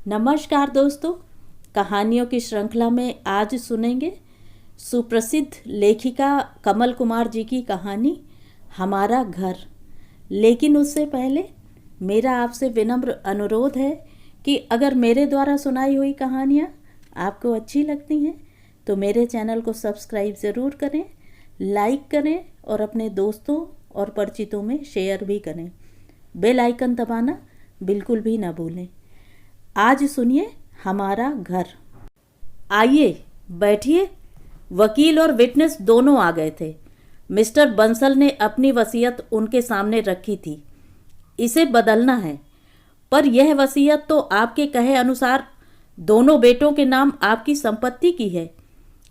नमस्कार दोस्तों, कहानियों की श्रृंखला में आज सुनेंगे सुप्रसिद्ध लेखिका कमल कुमार जी की कहानी हमारा घर। लेकिन उससे पहले मेरा आपसे विनम्र अनुरोध है कि अगर मेरे द्वारा सुनाई हुई कहानियाँ आपको अच्छी लगती हैं तो मेरे चैनल को सब्सक्राइब ज़रूर करें, लाइक करें और अपने दोस्तों और परिचितों में शेयर भी करें। बेल आइकन दबाना बिल्कुल भी ना भूलें। आज सुनिए हमारा घर। आइए बैठिए। वकील और विटनेस दोनों आ गए थे। मिस्टर बंसल ने अपनी वसीयत उनके सामने रखी थी। इसे बदलना है, पर यह वसीयत तो आपके कहे अनुसार दोनों बेटों के नाम आपकी संपत्ति की है।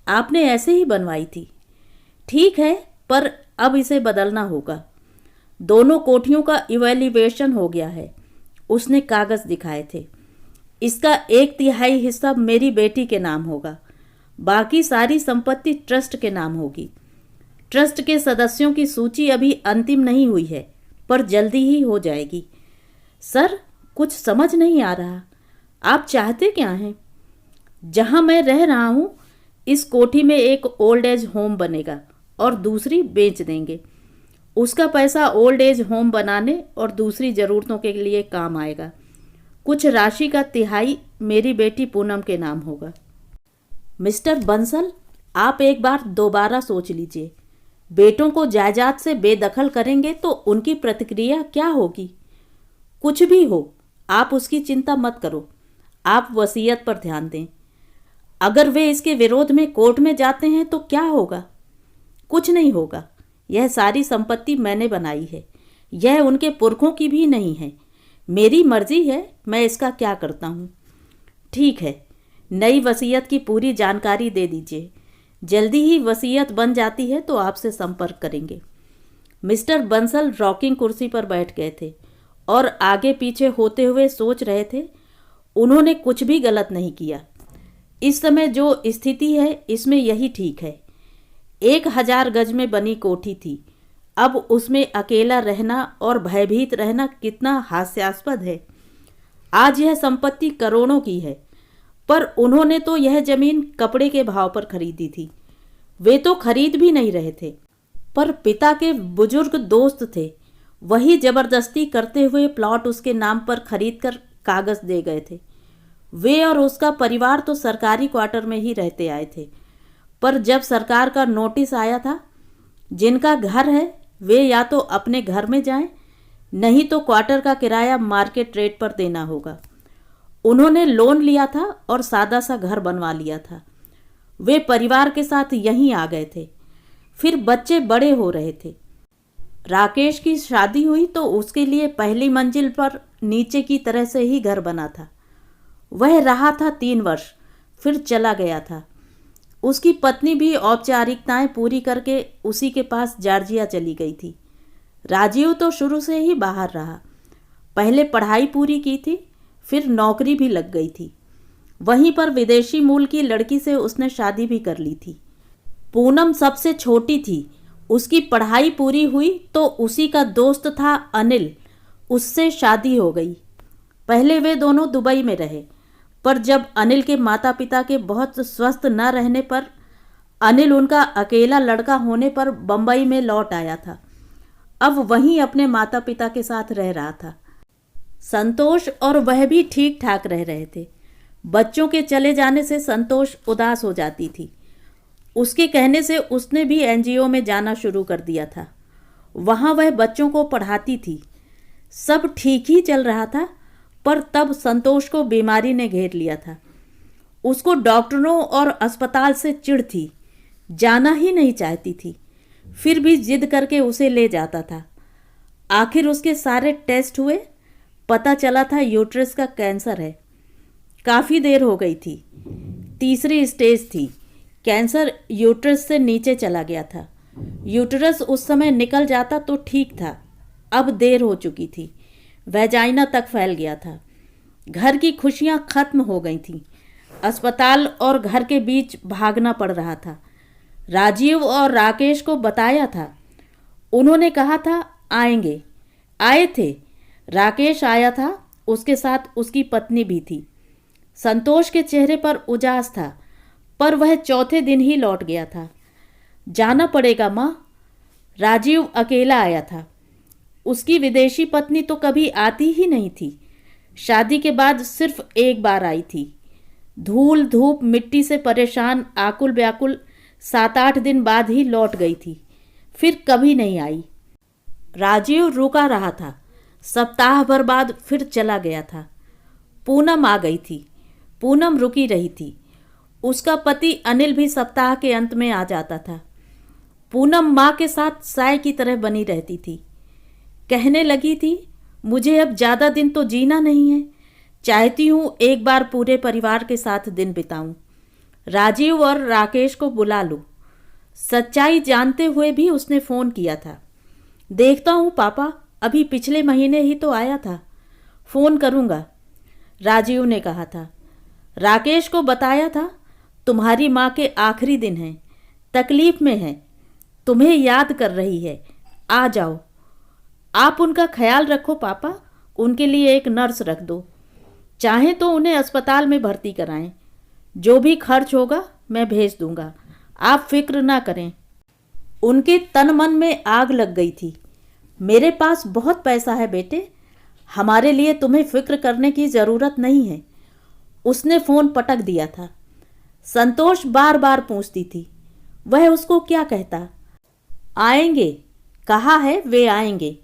आपने ऐसे ही बनवाई थी। ठीक है, पर अब इसे बदलना होगा। दोनों कोठियों का इवैल्यूएशन हो गया है। उसने कागज दिखाए थे। इसका 1/3 हिस्सा मेरी बेटी के नाम होगा, बाकी सारी संपत्ति ट्रस्ट के नाम होगी। ट्रस्ट के सदस्यों की सूची अभी अंतिम नहीं हुई है, पर जल्दी ही हो जाएगी। सर, कुछ समझ नहीं आ रहा। आप चाहते क्या हैं? जहां मैं रह रहा हूं, इस कोठी में एक ओल्ड एज होम बनेगा और दूसरी बेच देंगे। उसका पैसा ओल्ड एज होम बनाने और दूसरी ज़रूरतों के लिए काम आएगा। कुछ राशि का 1/3 मेरी बेटी पूनम के नाम होगा। मिस्टर बंसल, आप एक बार दोबारा सोच लीजिए। बेटों को जायदाद से बेदखल करेंगे तो उनकी प्रतिक्रिया क्या होगी? कुछ भी हो, आप उसकी चिंता मत करो। आप वसीयत पर ध्यान दें। अगर वे इसके विरोध में कोर्ट में जाते हैं तो क्या होगा? कुछ नहीं होगा। यह सारी संपत्ति मैंने बनाई है। यह उनके पुरखों की भी नहीं है। मेरी मर्जी है मैं इसका क्या करता हूँ। ठीक है, नई वसीयत की पूरी जानकारी दे दीजिए। जल्दी ही वसीयत बन जाती है तो आपसे संपर्क करेंगे। मिस्टर बंसल रॉकिंग कुर्सी पर बैठ गए थे और आगे पीछे होते हुए सोच रहे थे। उन्होंने कुछ भी गलत नहीं किया। इस समय जो स्थिति है इसमें यही ठीक है। 1000 गज में बनी कोठी थी। अब उसमें अकेला रहना और भयभीत रहना कितना हास्यास्पद है। आज यह संपत्ति करोड़ों की है, पर उन्होंने तो यह जमीन कपड़े के भाव पर खरीदी थी। वे तो खरीद भी नहीं रहे थे, पर पिता के बुजुर्ग दोस्त थे। वही जबरदस्ती करते हुए प्लॉट उसके नाम पर खरीद कर कागज दे गए थे। वे और उसका परिवार तो सरकारी क्वार्टर में ही रहते आए थे, पर जब सरकार का नोटिस आया था, जिनका घर है वे या तो अपने घर में जाएं, नहीं तो क्वार्टर का किराया मार्केट रेट पर देना होगा। उन्होंने लोन लिया था और सादा सा घर बनवा लिया था। वे परिवार के साथ यहीं आ गए थे। फिर बच्चे बड़े हो रहे थे। राकेश की शादी हुई तो उसके लिए पहली मंजिल पर नीचे की तरह से ही घर बना था। वह रहा था 3 वर्ष, फिर चला गया था। उसकी पत्नी भी औपचारिकताएं पूरी करके उसी के पास जॉर्जिया चली गई थी। राजीव तो शुरू से ही बाहर रहा। पहले पढ़ाई पूरी की थी, फिर नौकरी भी लग गई थी। वहीं पर विदेशी मूल की लड़की से उसने शादी भी कर ली थी। पूनम सबसे छोटी थी। उसकी पढ़ाई पूरी हुई तो उसी का दोस्त था अनिल, उससे शादी हो गई। पहले वे दोनों दुबई में रहे, पर जब अनिल के माता पिता के बहुत स्वस्थ न रहने पर अनिल उनका अकेला लड़का होने पर बम्बई में लौट आया था। अब वहीं अपने माता पिता के साथ रह रहा था। संतोष और वह भी ठीक ठाक रह रहे थे। बच्चों के चले जाने से संतोष उदास हो जाती थी। उसके कहने से उसने भी एनजीओ में जाना शुरू कर दिया था। वहाँ वह बच्चों को पढ़ाती थी। सब ठीक ही चल रहा था, पर तब संतोष को बीमारी ने घेर लिया था। उसको डॉक्टरों और अस्पताल से चिढ़ थी। जाना ही नहीं चाहती थी, फिर भी जिद करके उसे ले जाता था। आखिर उसके सारे टेस्ट हुए, पता चला था यूट्रस का कैंसर है। काफ़ी देर हो गई थी। 3री स्टेज थी। कैंसर यूट्रस से नीचे चला गया था। यूट्रस उस समय निकल जाता तो ठीक था। अब देर हो चुकी थी। वेजाइना तक फैल गया था। घर की खुशियां खत्म हो गई थीं। अस्पताल और घर के बीच भागना पड़ रहा था। राजीव और राकेश को बताया था। उन्होंने कहा था आएंगे। आए थे। राकेश आया था, उसके साथ उसकी पत्नी भी थी। संतोष के चेहरे पर उजास था, पर वह चौथे दिन ही लौट गया था। जाना पड़ेगा माँ। राजीव अकेला आया था। उसकी विदेशी पत्नी तो कभी आती ही नहीं थी। शादी के बाद सिर्फ एक बार आई थी। धूल धूप मिट्टी से परेशान आकुल व्याकुल 7-8 दिन बाद ही लौट गई थी, फिर कभी नहीं आई। राजीव रुका रहा था। सप्ताह भर बाद फिर चला गया था। पूनम आ गई थी। पूनम रुकी रही थी। उसका पति अनिल भी सप्ताह के अंत में आ जाता था। पूनम माँ के साथ साय की तरह बनी रहती थी। कहने लगी थी, मुझे अब ज़्यादा दिन तो जीना नहीं है, चाहती हूँ एक बार पूरे परिवार के साथ दिन बिताऊं, राजीव और राकेश को बुला लूं। सच्चाई जानते हुए भी उसने फ़ोन किया था। देखता हूँ पापा, अभी पिछले महीने ही तो आया था, फ़ोन करूँगा, राजीव ने कहा था। राकेश को बताया था, तुम्हारी माँ के आखिरी दिन हैं, तकलीफ में है, तुम्हें याद कर रही है, आ जाओ। आप उनका ख्याल रखो पापा, उनके लिए एक नर्स रख दो, चाहें तो उन्हें अस्पताल में भर्ती कराएं, जो भी खर्च होगा मैं भेज दूंगा, आप फिक्र ना करें। उनके तन मन में आग लग गई थी। मेरे पास बहुत पैसा है बेटे, हमारे लिए तुम्हें फिक्र करने की ज़रूरत नहीं है। उसने फ़ोन पटक दिया था। संतोष बार बार पूछती थी, वह उसको क्या कहता। आएंगे, कहा है वे आएंगे।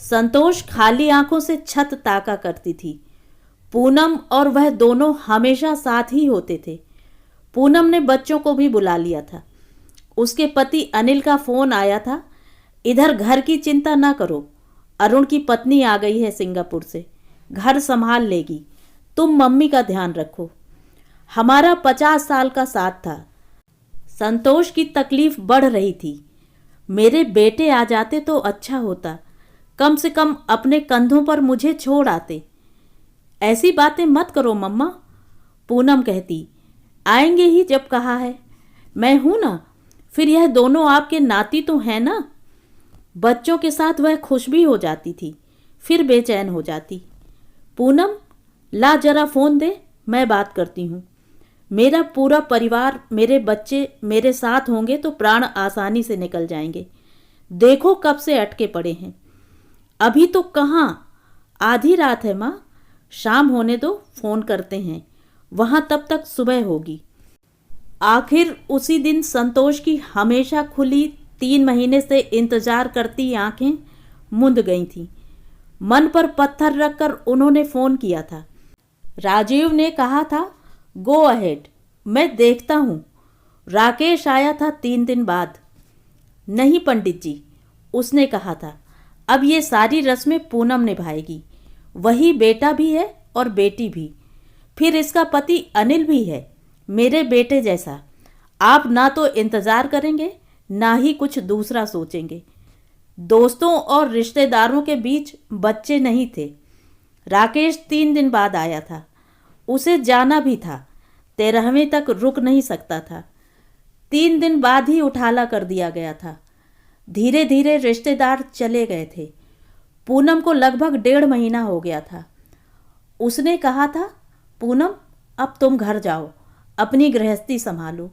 संतोष खाली आंखों से छत ताका करती थी। पूनम और वह दोनों हमेशा साथ ही होते थे। पूनम ने बच्चों को भी बुला लिया था। उसके पति अनिल का फ़ोन आया था, इधर घर की चिंता ना करो, अरुण की पत्नी आ गई है सिंगापुर से, घर संभाल लेगी, तुम मम्मी का ध्यान रखो। हमारा 50 साल का साथ था। संतोष की तकलीफ बढ़ रही थी। मेरे बेटे आ जाते तो अच्छा होता, कम से कम अपने कंधों पर मुझे छोड़ आते। ऐसी बातें मत करो मम्मा, पूनम कहती। आएंगे ही जब कहा है, मैं हूं ना, फिर यह दोनों आपके नाती तो हैं ना। बच्चों के साथ वह खुश भी हो जाती थी, फिर बेचैन हो जाती। पूनम, ला जरा फ़ोन दे, मैं बात करती हूँ। मेरा पूरा परिवार, मेरे बच्चे मेरे साथ होंगे तो प्राण आसानी से निकल जाएंगे। देखो कब से अटके पड़े हैं। अभी तो कहाँ, आधी रात है माँ, शाम होने दो, फ़ोन करते हैं, वहाँ तब तक सुबह होगी। आखिर उसी दिन संतोष की हमेशा खुली 3 महीने से इंतजार करती आंखें मुंद गई थीं। मन पर पत्थर रखकर उन्होंने फ़ोन किया था। राजीव ने कहा था, गो अहेड, मैं देखता हूँ। राकेश आया था 3 दिन बाद। नहीं पंडित जी, उसने कहा था, अब ये सारी रस्में पूनम निभाएगी, वही बेटा भी है और बेटी भी, फिर इसका पति अनिल भी है, मेरे बेटे जैसा। आप ना तो इंतज़ार करेंगे, ना ही कुछ दूसरा सोचेंगे। दोस्तों और रिश्तेदारों के बीच बच्चे नहीं थे। राकेश 3 दिन बाद आया था। उसे जाना भी था, 13वें तक रुक नहीं सकता था। 3 दिन बाद ही उठाला कर दिया गया था। धीरे धीरे रिश्तेदार चले गए थे। पूनम को लगभग 1.5 महीना हो गया था। उसने कहा था, पूनम अब तुम घर जाओ, अपनी गृहस्थी संभालो।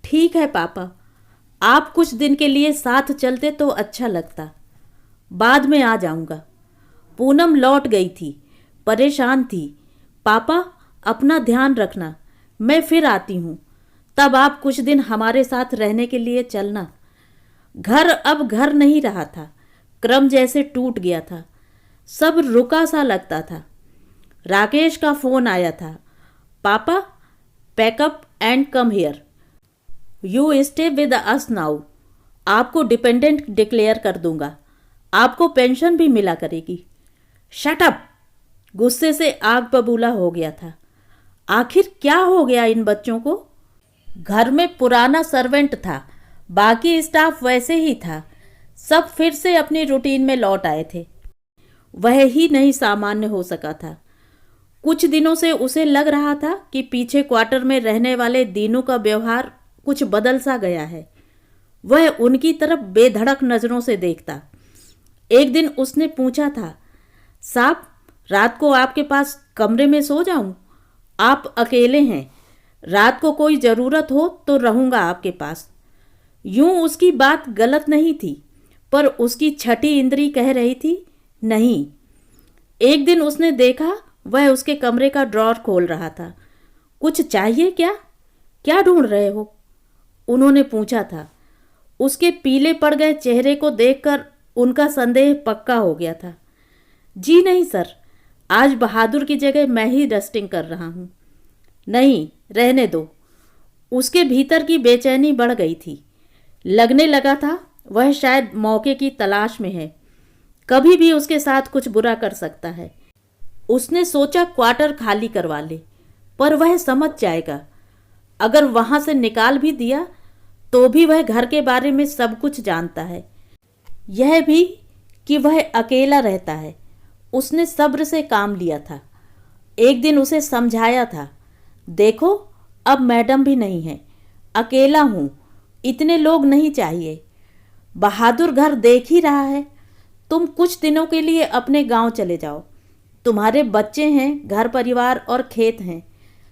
ठीक है पापा, आप कुछ दिन के लिए साथ चलते तो अच्छा लगता, बाद में आ जाऊंगा। पूनम लौट गई थी, परेशान थी। पापा अपना ध्यान रखना, मैं फिर आती हूँ, तब आप कुछ दिन हमारे साथ रहने के लिए चलना। घर अब घर नहीं रहा था, क्रम जैसे टूट गया था, सब रुका सा लगता था। राकेश का फ़ोन आया था, पापा pack up and come here, you stay with us now, आपको डिपेंडेंट डिक्लेयर कर दूंगा, आपको पेंशन भी मिला करेगी। शट अप, गुस्से से आग बबूला हो गया था। आखिर क्या हो गया इन बच्चों को। घर में पुराना सर्वेंट था, बाकी स्टाफ वैसे ही था, सब फिर से अपनी रूटीन में लौट आए थे। वह ही नहीं सामान्य हो सका था। कुछ दिनों से उसे लग रहा था कि पीछे क्वार्टर में रहने वाले दीनू का व्यवहार कुछ बदल सा गया है। वह उनकी तरफ बेधड़क नज़रों से देखता। एक दिन उसने पूछा था, साहब रात को आपके पास कमरे में सो जाऊं? आप अकेले हैं, रात को कोई ज़रूरत हो तो रहूँगा आपके पास। यूं उसकी बात गलत नहीं थी, पर उसकी छठी इंद्री कह रही थी नहीं। एक दिन उसने देखा वह उसके कमरे का ड्रॉर खोल रहा था। कुछ चाहिए क्या? क्या ढूंढ रहे हो? उन्होंने पूछा था। उसके पीले पड़ गए चेहरे को देखकर उनका संदेह पक्का हो गया था। जी नहीं सर, आज बहादुर की जगह मैं ही डस्टिंग कर रहा हूँ। नहीं, रहने दो। उसके भीतर की बेचैनी बढ़ गई थी। लगने लगा था वह शायद मौके की तलाश में है, कभी भी उसके साथ कुछ बुरा कर सकता है। उसने सोचा क्वार्टर खाली करवा ले, पर वह समझ जाएगा। अगर वहां से निकाल भी दिया तो भी वह घर के बारे में सब कुछ जानता है, यह भी कि वह अकेला रहता है। उसने सब्र से काम लिया था। एक दिन उसे समझाया था, देखो अब मैडम भी नहीं है, अकेला हूँ, इतने लोग नहीं चाहिए। बहादुर घर देख ही रहा है। तुम कुछ दिनों के लिए अपने गांव चले जाओ। तुम्हारे बच्चे हैं, घर परिवार और खेत हैं।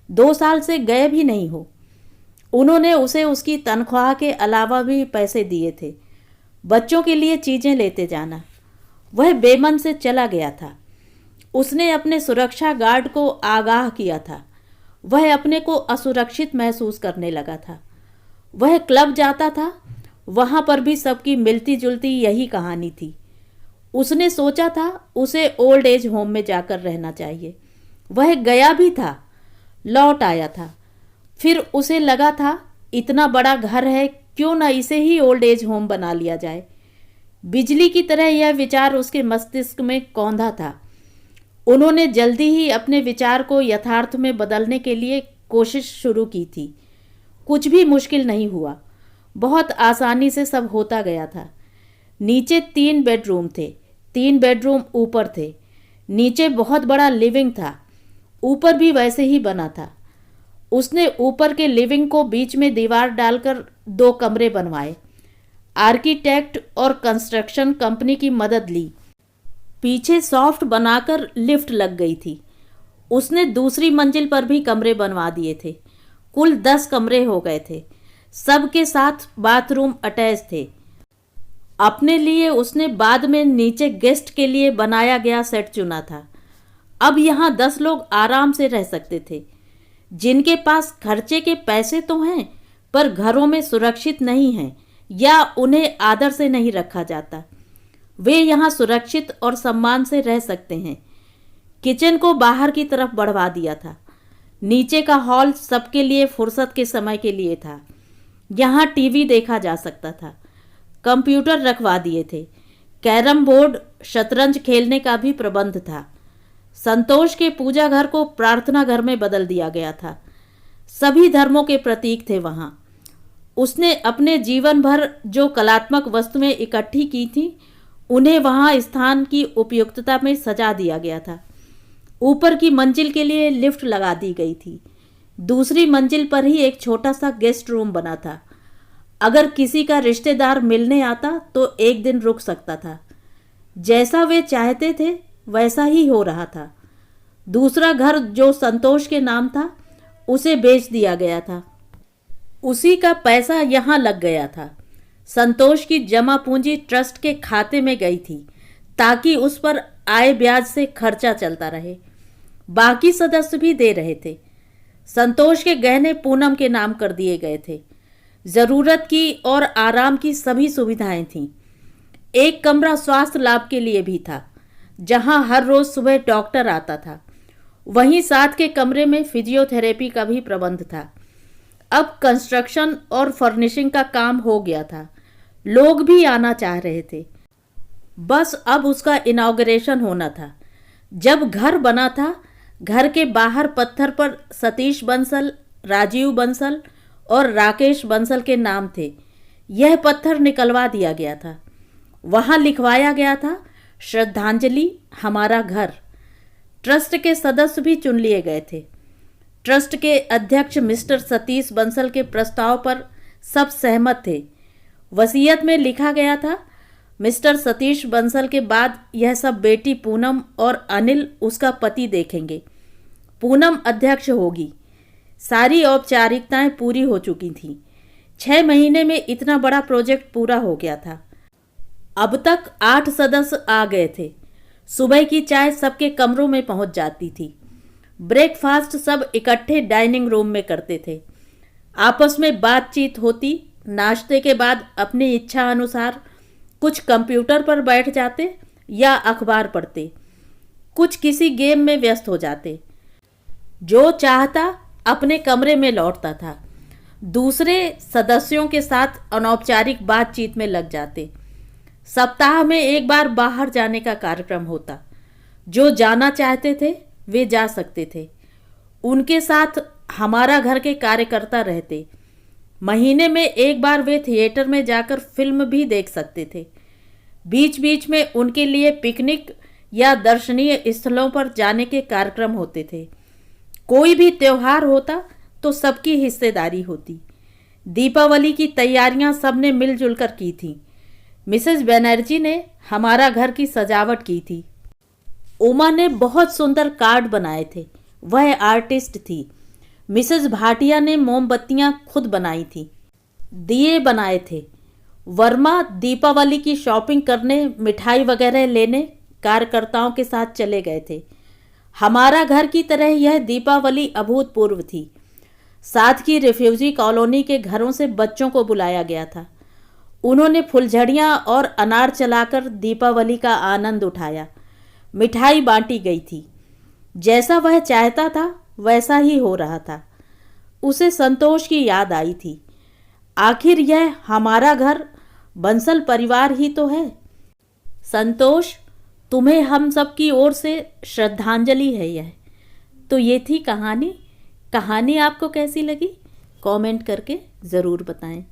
2 साल से गए भी नहीं हो। उन्होंने उसे उसकी तनख्वाह के अलावा भी पैसे दिए थे। बच्चों के लिए चीज़ें लेते जाना। वह बेमन से चला गया था। उसने अपने सुरक्षा गार्ड को आगाह किया था। वह अपने को असुरक्षित महसूस करने लगा था। वह क्लब जाता था, वहाँ पर भी सबकी मिलती जुलती यही कहानी थी। उसने सोचा था उसे ओल्ड एज होम में जाकर रहना चाहिए। वह गया भी था, लौट आया था। फिर उसे लगा था इतना बड़ा घर है, क्यों न इसे ही ओल्ड एज होम बना लिया जाए। बिजली की तरह यह विचार उसके मस्तिष्क में कौंधा था। उन्होंने जल्दी ही अपने विचार को यथार्थ में बदलने के लिए कोशिश शुरू की थी। कुछ भी मुश्किल नहीं हुआ, बहुत आसानी से सब होता गया था। नीचे 3 बेडरूम थे, 3 बेडरूम ऊपर थे। नीचे बहुत बड़ा लिविंग था, ऊपर भी वैसे ही बना था। उसने ऊपर के लिविंग को बीच में दीवार डालकर 2 कमरे बनवाए। आर्किटेक्ट और कंस्ट्रक्शन कंपनी की मदद ली। पीछे सॉफ्ट बनाकर लिफ्ट लग गई थी। उसने दूसरी मंजिल पर भी कमरे बनवा दिए थे। कुल 10 कमरे हो गए थे। सबके साथ बाथरूम अटैच थे। अपने लिए उसने बाद में नीचे गेस्ट के लिए बनाया गया सेट चुना था। अब यहाँ 10 लोग आराम से रह सकते थे, जिनके पास खर्चे के पैसे तो हैं, पर घरों में सुरक्षित नहीं हैं या उन्हें आदर से नहीं रखा जाता। वे यहाँ सुरक्षित और सम्मान से रह सकते हैं। किचन को बाहर की तरफ बढ़वा दिया था। नीचे का हॉल सबके लिए फुर्सत के समय के लिए था। यहाँ टीवी देखा जा सकता था। कंप्यूटर रखवा दिए थे। कैरम बोर्ड, शतरंज खेलने का भी प्रबंध था। संतोष के पूजा घर को प्रार्थना घर में बदल दिया गया था। सभी धर्मों के प्रतीक थे वहाँ। उसने अपने जीवन भर जो कलात्मक वस्तुएं इकट्ठी की थी, उन्हें वहाँ स्थान की उपयुक्तता में सजा दिया गया था। ऊपर की मंजिल के लिए लिफ्ट लगा दी गई थी। दूसरी मंजिल पर ही एक छोटा सा गेस्ट रूम बना था। अगर किसी का रिश्तेदार मिलने आता तो एक दिन रुक सकता था। जैसा वे चाहते थे वैसा ही हो रहा था। दूसरा घर जो संतोष के नाम था, उसे बेच दिया गया था। उसी का पैसा यहाँ लग गया था। संतोष की जमा पूंजी ट्रस्ट के खाते में गई थी, ताकि उस पर आय ब्याज से खर्चा चलता रहे। बाकी सदस्य भी दे रहे थे। संतोष के गहने पूनम के नाम कर दिए गए थे। ज़रूरत की और आराम की सभी सुविधाएं थीं। एक कमरा स्वास्थ्य लाभ के लिए भी था, जहां हर रोज सुबह डॉक्टर आता था। वहीं साथ के कमरे में फिजियोथेरेपी का भी प्रबंध था। अब कंस्ट्रक्शन और फर्निशिंग का काम हो गया था। लोग भी आना चाह रहे थे। बस अब उसका इनॉग्रेशन होना था। जब घर बना था, घर के बाहर पत्थर पर सतीश बंसल, राजीव बंसल और राकेश बंसल के नाम थे। यह पत्थर निकलवा दिया गया था। वहां लिखवाया गया था, श्रद्धांजलि, हमारा घर। ट्रस्ट के सदस्य भी चुन लिए गए थे। ट्रस्ट के अध्यक्ष मिस्टर सतीश बंसल के प्रस्ताव पर सब सहमत थे। वसीयत में लिखा गया था, मिस्टर सतीश बंसल के बाद यह सब बेटी पूनम और अनिल, उसका पति, देखेंगे। पूनम अध्यक्ष होगी। सारी औपचारिकताएं पूरी हो चुकी थीं। 6 महीने में इतना बड़ा प्रोजेक्ट पूरा हो गया था। अब तक 8 सदस्य आ गए थे। सुबह की चाय सबके कमरों में पहुंच जाती थी। ब्रेकफास्ट सब इकट्ठे डाइनिंग रूम में करते थे। आपस में बातचीत होती। नाश्ते के बाद अपनी इच्छा अनुसार कुछ कंप्यूटर पर बैठ जाते या अखबार पढ़ते, कुछ किसी गेम में व्यस्त हो जाते। जो चाहता अपने कमरे में लौटता था। दूसरे सदस्यों के साथ अनौपचारिक बातचीत में लग जाते। सप्ताह में एक बार बाहर जाने का कार्यक्रम होता। जो जाना चाहते थे वे जा सकते थे। उनके साथ हमारा घर के कार्यकर्ता रहते। महीने में एक बार वे थिएटर में जाकर फिल्म भी देख सकते थे। बीच बीच में उनके लिए पिकनिक या दर्शनीय स्थलों पर जाने के कार्यक्रम होते थे। कोई भी त्योहार होता तो सबकी हिस्सेदारी होती। दीपावली की तैयारियां सबने मिलजुल कर की थी। मिसेस बनर्जी ने हमारा घर की सजावट की थी। उमा ने बहुत सुंदर कार्ड बनाए थे, वह आर्टिस्ट थी। मिसेस भाटिया ने मोमबत्तियां खुद बनाई थी, दिए बनाए थे। वर्मा दीपावली की शॉपिंग करने, मिठाई वगैरह लेने कार्यकर्ताओं के साथ चले गए थे। हमारा घर की तरह यह दीपावली अभूतपूर्व थी। साथ की रिफ्यूजी कॉलोनी के घरों से बच्चों को बुलाया गया था। उन्होंने फुलझड़ियाँ और अनार चलाकर दीपावली का आनंद उठाया। मिठाई बांटी गई थी। जैसा वह चाहता था वैसा ही हो रहा था। उसे संतोष की याद आई थी। आखिर यह हमारा घर बंसल परिवार ही तो है। संतोष, तुम्हें हम सब की ओर से श्रद्धांजलि है यह। तो ये थी कहानी। कहानी आपको कैसी लगी कमेंट करके ज़रूर बताएं।